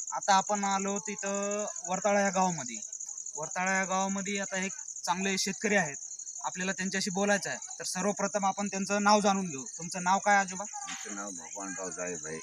आता आपण आलो तिथं वरताळा या गावामध्ये. वरताळा या गावामध्ये आता एक चांगले शेतकरी आहेत. आपल्याला त्यांच्याशी बोलायचं आहे. तर सर्वप्रथम आपण त्यांचं नाव जाणून घेऊ. तुमचं नाव काय आजोबा? आमचं नाव भगवानराव जायभाई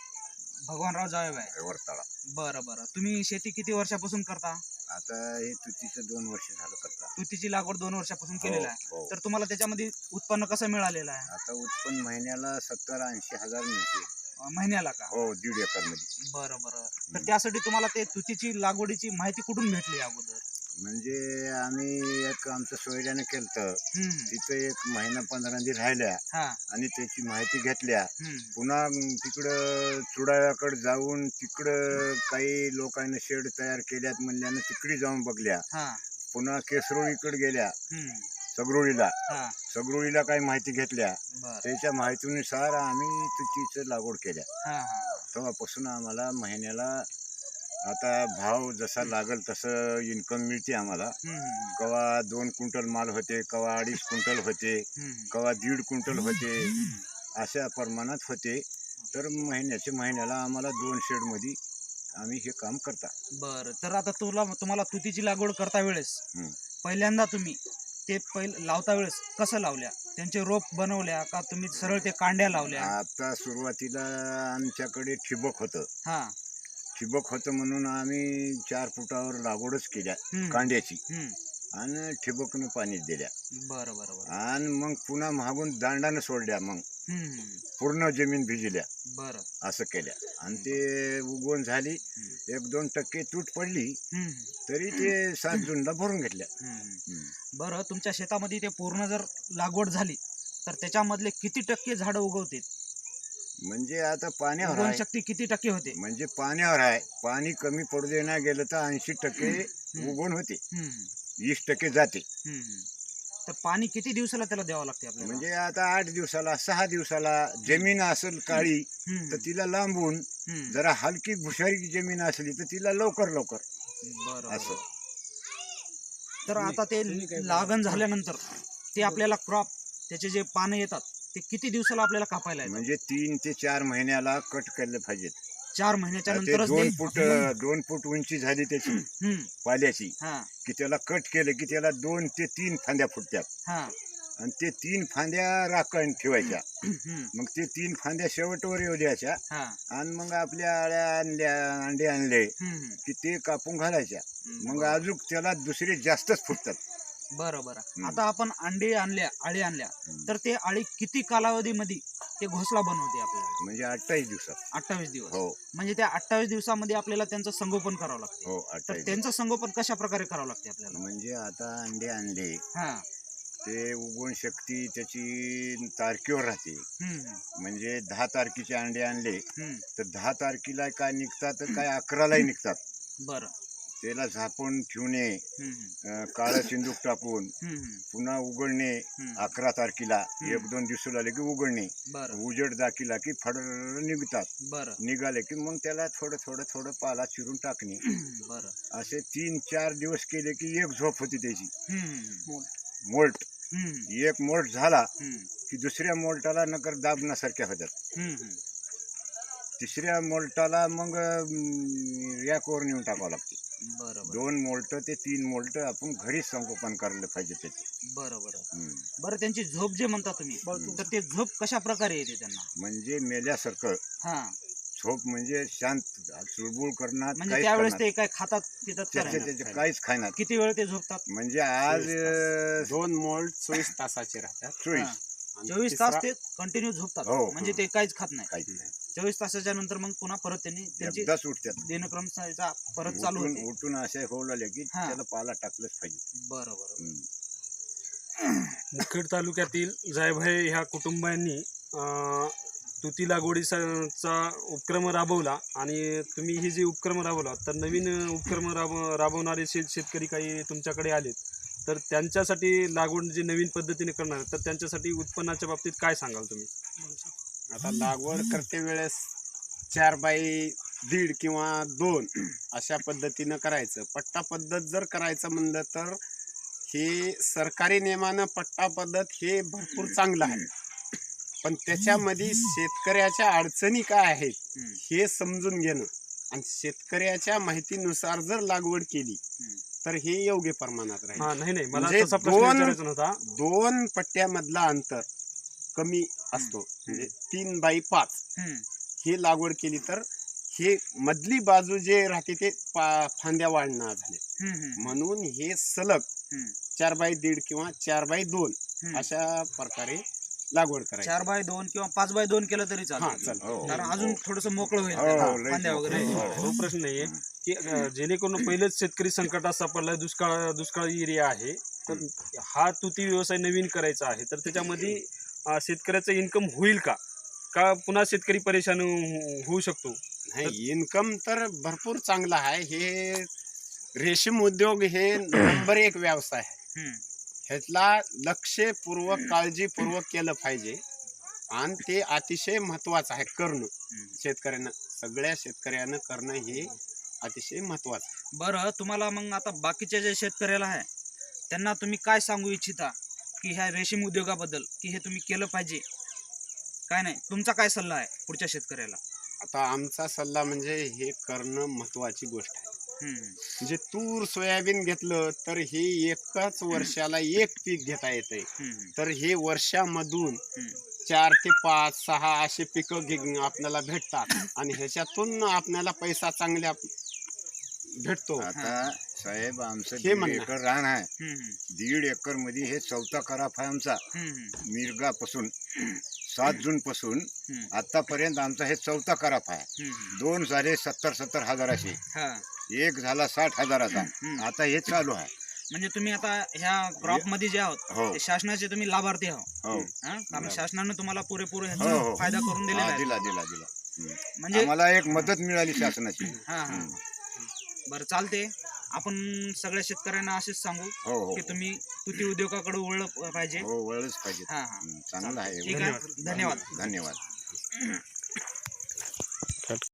भगवानराव जावेबाई. वरताळा. बरं बरं. तुम्ही शेती किती वर्षापासून करता? आता हे तुतीचं 2 वर्ष झालं करता. तुतीची लागवड 2 वर्षापासून केलेली आहे. हो. तर तुम्हाला त्याच्यामध्ये उत्पन्न कसं मिळालेलं आहे? आता उत्पन्न महिन्याला 70-80 हजार मिळते. महिन्याला का? हो, 1.5 एकर मध्ये. बरं बरं. तर त्यासाठी तुम्हाला ते तुतीची लागवडीची माहिती कुठून भेटली अगोदर? म्हणजे आम्ही एक आमचं सोयऱ्यानं केलं. तिथं 1 महिना 15 दिवस राहिल्या हा. आणि त्याची माहिती घेतल्या. हम्म. पुन्हा तिकडं चुडाव्याकडे जाऊन तिकडं काही लोकांनी शेड तयार केल्यात म्हणल्यानं तिकडे जाऊन बघल्या. हा. पुन्हा केसरोळीकडे गेल्या, हम्म. सगरोळीला. हा. सगरोळीला काही माहिती घेतल्या. बरं. त्याच्या माहितीनुसार आम्ही तुतीचं लागवड केल्या. हा हा. तेव्हापासून आम्हाला महिन्याला आता भाव जसा लागल तसं इन्कम मिळते आम्हाला. हम्म. कवा 2 क्विंटल माल होते, कवा 2.5 क्विंटल होते, हम्म. कवा 1.5 क्विंटल होते, अशा प्रमाणात होते. तर महिन्याला आम्हाला 2 शेडमध्ये आम्ही हे काम करता. बरं. तर आता तुम्हाला तुतीची लागवड करता वेळेस पहिल्यांदा तुम्ही ते लावता वेळेस कसं लावल्या? त्यांचे रोप बनवल्या का तुम्ही सरळ ते कांड्या लावल्या? आता सुरुवातीला आमच्याकडे ठिबक होतं. हा. ठिबक होतं म्हणून आम्ही 4 फुटावर लागवडच केल्या कांड्याची आणि ठिबकनं पाणी दिल्या. बरं बरं बरं. आणि मग पुन्हा मागून दांडानं सोडल्या. मग पूर्ण जमीन भिजल्या. बरं. असं केल्या आणि ते उगवण झाली. 1-2% तूट पडली तरी ते 7 जूनला भरून घेतल्या. बरं. तुमच्या शेतामध्ये ते पूर्ण जर लागवड झाली तर त्याच्यामधले किती टक्के झाडं उगवते? म्हणजे आता पाण्यावर उगवण आहे. शक्ती किती टक्के होते? म्हणजे पाण्यावर आहे. पाणी कमी पडू दे ना गेलं तर 80% उगवण होते, 20% जाते. तर पाणी किती दिवसाला त्याला द्यावं लागते आपल्याला? म्हणजे आता 8 दिवसाला 6 दिवसाला जमीन असेल काळी तर तिला लांबून, जरा हलकी भुशारी जमीन असली तर तिला लवकर. बरं. असं. तर आता ते लागण झाल्यानंतर ते आपल्याला क्रॉप त्याचे जे पानं येतात ते किती दिवसाला आपल्याला कापायला येतात? म्हणजे 3 ते 4 महिन्याला कट केले पाहिजेत. 4 महिन्याच्या ते नंतरच 2 फूट उंची झाली त्याची पाल्याची की त्याला कट केलं की त्याला 2 ते 3 फांद्या फुटतात. आणि ते 3 फांद्या राखण ठेवायच्या. मग ते 3 फांद्या शेवटवर येऊ द्यायच्या आणि मग आपल्या आळ्या आणल्या, अंडे आणले की ते कापून घालायच्या. मग अजून त्याला दुसरे जास्तच फुटतात. बरं बरं. आता आपण आळी आणल्या तर ते आळी किती कालावधीमध्ये ते घोसला बनवते आपल्याला? म्हणजे 28 दिवसात. 28 दिवस. हो. म्हणजे त्या 28 दिवसामध्ये आपल्याला त्यांचं संगोपन करावं लागते. हो, तर 28. त्यांचं संगोपन कशा प्रकारे करावं लागते आपल्याला? म्हणजे आता अंडे आणले ते उगवण शक्ती त्याची तारखेवर राहते. म्हणजे 10 तारखेचे अंडे आणले तर 10 तारखेला काय निघतात, काय 11लाही निघतात. बरं. त्याला झापून ठेवणे, काळं सिंदूक टाकून पुन्हा उघडणे. 11 तारखेला 1-2 दिवस लागले की उघडणे. उजेड दाखिला की फड निघतात. निघाले की मग त्याला थोडं पाला चिरून टाकणे. असे 3-4 दिवस केले की एक झोप होती त्याची. मोल्ट. एक मोल्ट झाला की दुसऱ्या मोल्टाला नकर दाबण्यासारख्या होतात. तिसऱ्या मोल्टाला मग रॅकवर नेऊन टाकावं लागते. 2 मोल्ट ते 3 मोल्ट आपण घरीच संगोपन करायला पाहिजे त्याचे. बरं. त्यांची झोप जे म्हणता तुम्ही तर ते झोप कशा प्रकारे येते त्यांना? म्हणजे मेल्यासारखं. झोप म्हणजे शांत चुळबुळ करणार. म्हणजे त्यावेळेस ते काय खातात त्याचे काहीच खाणार. किती वेळ ते झोपतात? म्हणजे आज 2 मोल्ट 24 तासाचे राहतात. 24 तास ते कंटिन्यू झोपतात. म्हणजे ते काहीच खात नाही. 24 तासाच्या नंतर मग पुन्हा परत त्यांनी त्यांची दिनक्रम परत चालू होते. उठून असे होऊ लागले की त्याला पाला टाकलंच पाहिजे. बरोबर. मुखेड तालुक्यातील जायभाई ह्या कुटुंबांनी तुती लागवडीचा उपक्रम राबवला आणि तुम्ही ही जी उपक्रम राबवला तर नवीन उपक्रम राबवणारे शेतकरी काही तुमच्याकडे आलेत तर त्यांच्यासाठी लागवड जी नवीन पद्धतीने करणार तर त्यांच्यासाठी उत्पन्नाच्या बाबतीत काय सांगाल तुम्ही? आता लागवड करते वेळेस 4x1.5 किंवा 2 अशा पद्धतीनं करायचं. पट्टा पद्धत जर करायचं म्हणलं तर हे सरकारी नियमानं पट्टा पद्धत हे भरपूर चांगलं आहे. पण त्याच्यामध्ये शेतकऱ्याच्या अडचणी काय आहेत हे समजून घेणं आणि शेतकऱ्याच्या माहितीनुसार जर लागवड केली तर हे योग्य प्रमाणात राहील. हा नाही मला म्हणजे तसा प्रश्न विचारायचा नव्हता. 2 पट्ट्यामधला अंतर कमी असतो, म्हणजे 3x5 ही लागवड केली तर हे मधली बाजू जे राहते ते फांद्या वाढणार झाले. म्हणून हे सलग 4x1.5 किंवा 4x2 अशा प्रकारे लागवड करायची. 4x2 किंवा 5x2 केलं तरी हा चालेल, चालेल. कारण अजून थोडस मोकळं होईल हो, त्याला, लई फांद्या वगैरे. तो प्रश्न नाहीये की जेणेकरून पहिलेच शेतकरी संकटात सापडला, दुष्काळी एरिया आहे, तर हा तुती व्यवसाय नवीन करायचा आहे, तर त्याच्यामध्ये शेतकऱ्याचं इन्कम होईल का पुन्हा शेतकरी परेशान होऊ शकतो? नाही, इन्कम तर भरपूर चांगला आहे. हे रेशीम उद्योग हे नंबर 1 व्यवसाय आहे. ह्यातला लक्षपूर्वक काळजीपूर्वक केलं पाहिजे आणि ते अतिशय महत्वाचं आहे करणं. शेतकऱ्यांना, सगळ्या शेतकऱ्यांना करणं हे अतिशय महत्वाचं आहे. बरं, तुम्हाला मग आता बाकीच्या जे शेतकऱ्याला आहे त्यांना तुम्ही काय सांगू इच्छिता की ह्या रेशीम उद्योगाबद्दल, की हे तुम्ही केलं पाहिजे काय नाही, तुमचा काय सल्ला आहे पुढच्या शेतकऱ्याला? आता आमचा सल्ला म्हणजे हे करणं महत्वाची गोष्ट आहे. म्हणजे तूर सोयाबीन घेतलं तर हे एकाच वर्षाला एक पीक घेता येतंय, तर हे वर्षामधून 4 ते 5, 6 असे पिकं आपल्याला भेटतात आणि ह्याच्यातून आपल्याला पैसा चांगल्या भेटतो. आता साहेब आमचं हे 1.5 म्हणणं. एकर रान आहे. 1.5 एकर मध्ये हे 4था खराप आहे आमचा. मिरगापासून 7 जून पासून आतापर्यंत आमचा हे 4था खराप आहे. 2 झाले 70 हजाराचे, एक झाला 60 हजाराचा. आता हे चालू आहे. म्हणजे तुम्ही आता ह्या क्रॉप मध्ये जे आहोत हो. ते शासनाचे तुम्ही लाभार्थी आहोत. हो, कारण शासनाने तुम्हाला पुरेपूर हो, ह्याचा हो. फायदा करून दिलेला हा, आहे. दिला. म्हणजे आम्हाला एक मदत मिळाली शासनाची. हा. बरं, चालते. आपण सगळ्या शेतकऱ्यांना असेच सांगू हो, की तुम्ही तुती उद्योगाकडे वळलं पाहिजे. हो, वळलंच पाहिजे. हा. चांगलं आहे. ठीक आहे, धन्यवाद. धन्यवाद.